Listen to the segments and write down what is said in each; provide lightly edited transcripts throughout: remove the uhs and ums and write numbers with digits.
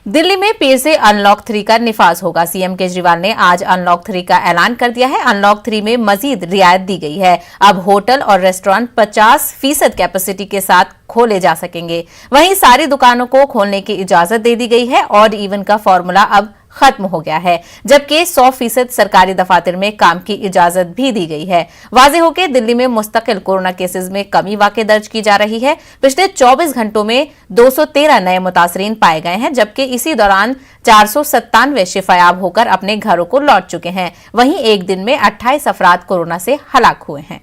दिल्ली में फिर से अनलॉक 3 का निफाज होगा। सीएम केजरीवाल ने आज अनलॉक 3 का ऐलान कर दिया है। अनलॉक 3 में मजीद रियायत दी गई है। अब होटल और रेस्टोरेंट 50% कैपेसिटी के साथ खोले जा सकेंगे। वहीं सारी दुकानों को खोलने की इजाजत दे दी गई है। ऑड इवन का फॉर्मूला अब खत्म हो गया है, जबकि 100% सरकारी दफातर में काम की इजाजत भी दी गई है। वाज़ेह हो कि दिल्ली में मुस्तकिल कोरोना केसेस में कमी वाकई दर्ज की जा रही है। पिछले 24 घंटों में 213 नए मुतासरीन पाए गए हैं, जबकि इसी दौरान 497 शिफायाब होकर अपने घरों को लौट चुके हैं। वहीं एक दिन में 28 अफराद कोरोना से हलाक हुए हैं।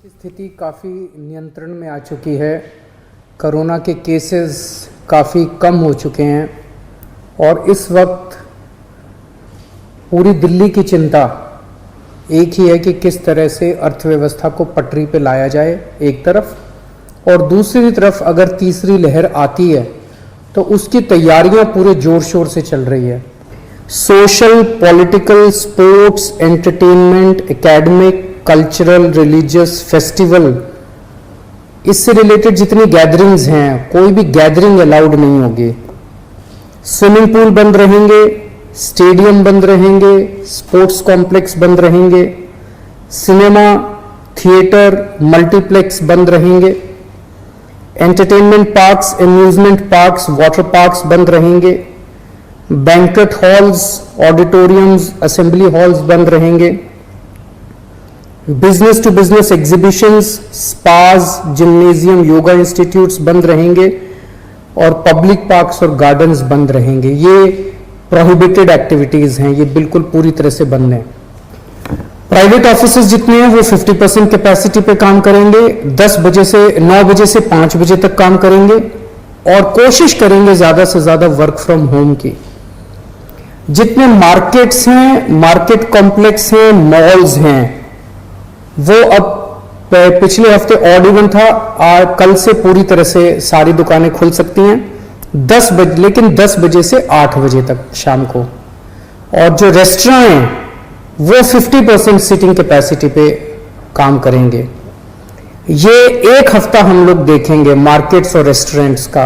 स्थिति काफ़ी नियंत्रण में आ चुकी है। कोरोना के केसेस काफ़ी कम हो चुके हैं और इस वक्त पूरी दिल्ली की चिंता एक ही है कि किस तरह से अर्थव्यवस्था को पटरी पे लाया जाए एक तरफ, और दूसरी तरफ अगर तीसरी लहर आती है तो उसकी तैयारियां पूरे जोर शोर से चल रही है। Social, political, sports, entertainment, academic, cultural, religious, festival, इससे रिलेटेड जितनी गैदरिंग्स हैं, कोई भी गैदरिंग अलाउड नहीं होगी। स्विमिंग पूल बंद रहेंगे, स्टेडियम बंद रहेंगे, स्पोर्ट्स कॉम्प्लेक्स बंद रहेंगे, सिनेमा, थिएटर, मल्टीप्लेक्स बंद रहेंगे, entertainment parks, amusement parks, water parks बंद रहेंगे, banquet halls, auditoriums, assembly halls बंद रहेंगे, business to business exhibitions, spas, gymnasium, yoga institutes बंद रहेंगे और पब्लिक पार्क्स और गार्डन्स बंद रहेंगे। ये प्रोहिबिटेड एक्टिविटीज हैं, ये बिल्कुल पूरी तरह से बंद हैं। प्राइवेट ऑफिसेज जितने हैं वो 50% कैपेसिटी पे काम करेंगे, 9 बजे से 5 बजे तक काम करेंगे और कोशिश करेंगे ज्यादा से ज्यादा वर्क फ्रॉम होम की। जितने मार्केट्स हैं, मार्केट कॉम्प्लेक्स हैं, मॉल्स हैं, वो अब पिछले हफ्ते ऑड इवन था, कल से पूरी तरह से सारी दुकानें खुल सकती हैं 10 बजे, लेकिन 10 बजे से 8 बजे तक शाम को। और जो रेस्टोरेंट हैं वो 50% सीटिंग कैपेसिटी पे काम करेंगे। ये एक हफ्ता हम लोग देखेंगे मार्केट्स और रेस्टोरेंट्स का।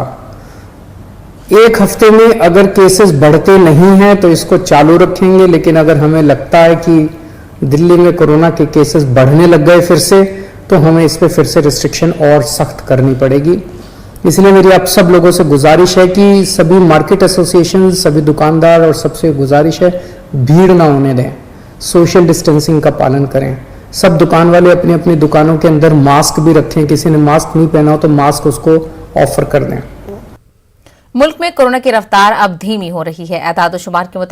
एक हफ्ते में अगर केसेस बढ़ते नहीं हैं तो इसको चालू रखेंगे, लेकिन अगर हमें लगता है कि दिल्ली में कोरोना के केसेस बढ़ने लग गए फिर से, तो हमें इस पे फिर से रिस्ट्रिक्शन और सख्त करनी पड़ेगी। इसलिए मेरी आप सब लोगों से गुजारिश है कि सभी मार्केट एसोसिएशन, सभी दुकानदार और सबसे गुजारिश है भीड़ ना होने दें, सोशल डिस्टेंसिंग का पालन करें। सब दुकान वाले अपनी अपनी दुकानों के अंदर मास्क भी रखें, किसी ने मास्क नहीं पहना हो तो मास्क उसको ऑफर कर दें। मुल्क में कोरोना की रफ्तार अब धीमी हो रही है। एतादुशुमार के मुताबिक